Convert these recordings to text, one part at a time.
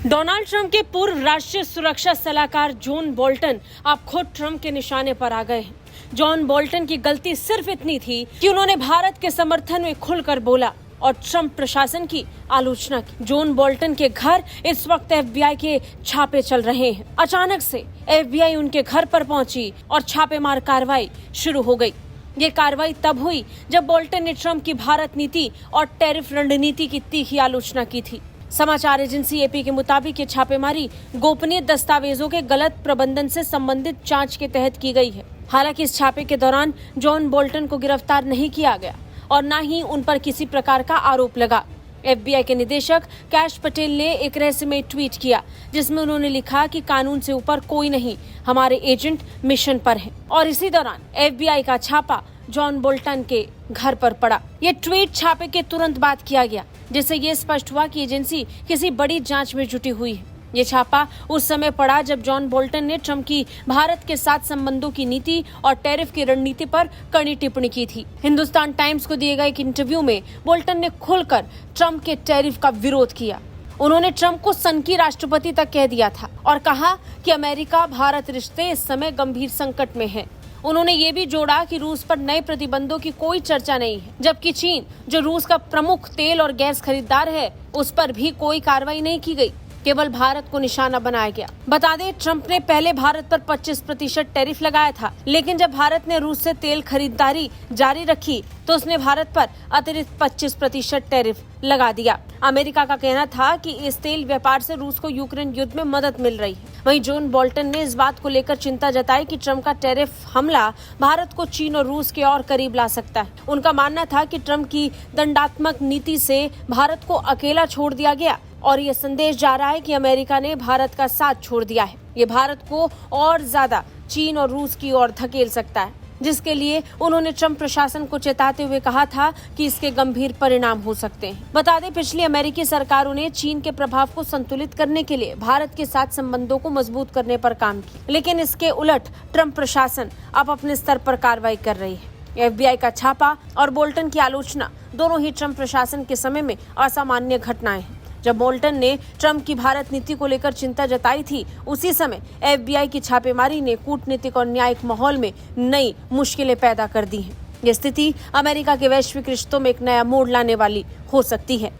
Donald Trump के पूर्व राष्ट्रीय सुरक्षा सलाहकार जॉन बोल्टन अब खुद ट्रंप के निशाने पर आ गए हैं। जॉन बोल्टन की गलती सिर्फ इतनी थी कि उन्होंने भारत के समर्थन में खुलकर बोला और ट्रंप प्रशासन की आलोचना की। जॉन बोल्टन के घर इस वक्त FBI के छापे चल रहे हैं। अचानक से FBI उनके घर पर पहुंची और छापेमार कार्रवाई शुरू हो गई। ये कार्रवाई तब हुई जब बोल्टन ने ट्रंप की भारत नीति और टैरिफ रणनीति की तीखी आलोचना की थी। समाचार एजेंसी AP के मुताबिक ये छापेमारी गोपनीय दस्तावेजों के गलत प्रबंधन से संबंधित जांच के तहत की गई है। हालांकि इस छापे के दौरान जॉन बोल्टन को गिरफ्तार नहीं किया गया और न ही उन पर किसी प्रकार का आरोप लगा। FBI के निदेशक कैश पटेल ने एक रहस्यमय ट्वीट किया जिसमें उन्होंने लिखा कि कानून से ऊपर कोई नहीं, हमारे एजेंट मिशन पर हैं। और इसी दौरान FBI का छापा जॉन बोल्टन के घर पर पड़ा। ये ट्वीट छापे के तुरंत बाद किया गया, जिससे ये स्पष्ट हुआ कि एजेंसी किसी बड़ी जांच में जुटी हुई है। ये छापा उस समय पड़ा जब जॉन बोल्टन ने ट्रंप की भारत के साथ संबंधों की नीति और टैरिफ की रणनीति पर कड़ी टिप्पणी की थी। हिंदुस्तान टाइम्स को दिए गए एक इंटरव्यू में बोल्टन ने खुलकर ट्रंप के टैरिफ का विरोध किया। उन्होंने ट्रंप को सनकी राष्ट्रपति तक कह दिया था और कहा कि अमेरिका भारत रिश्ते इस समय गंभीर संकट में है। उन्होंने ये भी जोड़ा कि रूस पर नए प्रतिबंधों की कोई चर्चा नहीं है, जबकि चीन, जो रूस का प्रमुख तेल और गैस खरीदार है, उस पर भी कोई कार्रवाई नहीं की गई, केवल भारत को निशाना बनाया गया। बता दें, ट्रंप ने पहले भारत पर 25% टैरिफ लगाया था, लेकिन जब भारत ने रूस से तेल खरीदारी जारी रखी तो उसने भारत पर अतिरिक्त 25% टैरिफ लगा दिया। अमेरिका का कहना था कि इस तेल व्यापार से रूस को यूक्रेन युद्ध में मदद मिल रही है। वहीं जॉन बोल्टन ने इस बात को लेकर चिंता जताई कि ट्रंप का टैरिफ हमला भारत को चीन और रूस के और करीब ला सकता है। उनका मानना था कि ट्रंप की दंडात्मक नीति से भारत को अकेला छोड़ दिया गया और ये संदेश जा रहा है कि अमेरिका ने भारत का साथ छोड़ दिया है। ये भारत को और ज्यादा चीन और रूस की ओर धकेल सकता है, जिसके लिए उन्होंने ट्रंप प्रशासन को चेताते हुए कहा था कि इसके गंभीर परिणाम हो सकते हैं। बता दें, पिछली अमेरिकी सरकारों ने चीन के प्रभाव को संतुलित करने के लिए भारत के साथ संबंधों को मजबूत करने पर काम किया, लेकिन इसके उलट ट्रंप प्रशासन अब अपने स्तर पर कार्रवाई कर रही है। FBI का छापा और बोल्टन की आलोचना दोनों ही ट्रंप प्रशासन के समय में असामान्य घटनाएं हैं। जब बोल्टन ने ट्रंप की भारत नीति को लेकर चिंता जताई थी, उसी समय FBI की छापेमारी ने कूटनीतिक और न्यायिक माहौल में नई मुश्किलें पैदा कर दी हैं। ये स्थिति अमेरिका के वैश्विक रिश्तों में एक नया मोड़ लाने वाली हो सकती है।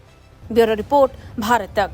ब्यूरो रिपोर्ट, भारत तक।